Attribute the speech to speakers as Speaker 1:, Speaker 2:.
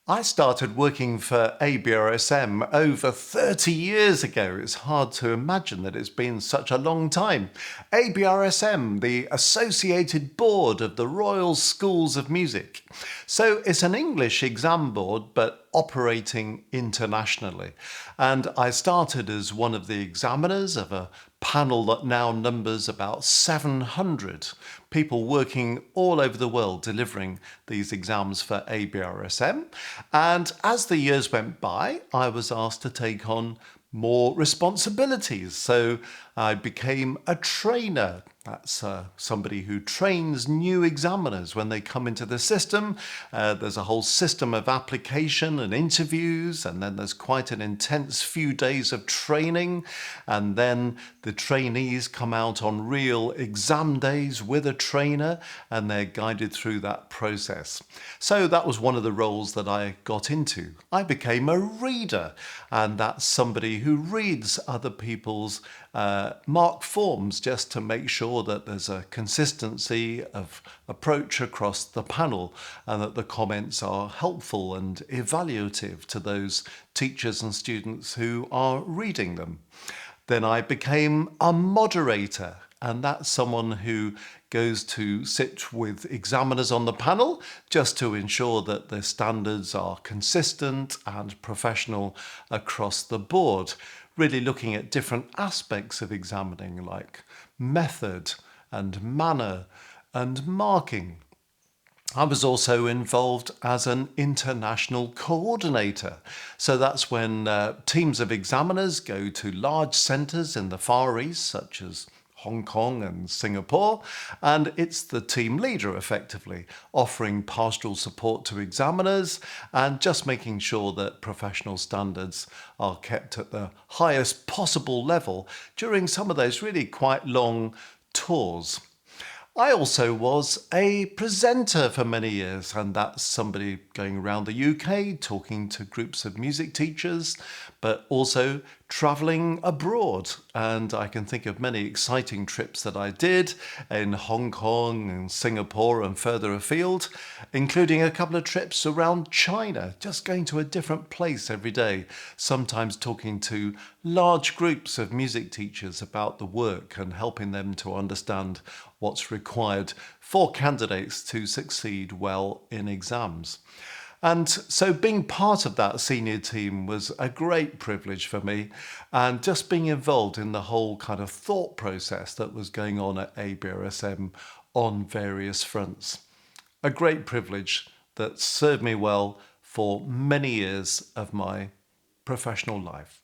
Speaker 1: I started working for ABRSM over 30 years ago. It's hard to imagine that it's been such a long time. ABRSM, the Associated Board of the Royal Schools of Music. So it's an English exam board, but operating internationally. And I started as one of the examiners of a panel that now numbers about 700 people working all over the world delivering these exams for ABRSM. And as the years went by, I was asked to take on more responsibilities. So I became a trainer. That's somebody who trains new examiners when they come into the system. There's a whole system of application and interviews, and then there's quite an intense few days of training. And then the trainees come out on real exam days with a trainer, and they're guided through that process. So that was one of the roles that I got into. I became a reader, and that's somebody who reads other people's mark forms just to make sure that there's a consistency of approach across the panel and that the comments are helpful and evaluative to those teachers and students who are reading them. Then I became a moderator, and that's someone who goes to sit with examiners on the panel just to ensure that the standards are consistent and professional across the board, really looking at different aspects of examining like method and manner and marking. I was also involved as an international coordinator. So that's when teams of examiners go to large centres in the Far East, such as Hong Kong and Singapore, and it's the team leader effectively offering pastoral support to examiners and just making sure that professional standards are kept at the highest possible level during some of those really quite long tours. I also was a presenter for many years, and that's somebody going around the UK talking to groups of music teachers, but also travelling abroad. And I can think of many exciting trips that I did in Hong Kong and Singapore and further afield, including a couple of trips around China, just going to a different place every day, sometimes talking to large groups of music teachers about the work and helping them to understand what's required for candidates to succeed well in exams. And so being part of that senior team was a great privilege for me, and just being involved in the whole kind of thought process that was going on at ABRSM on various fronts. A great privilege that served me well for many years of my professional life.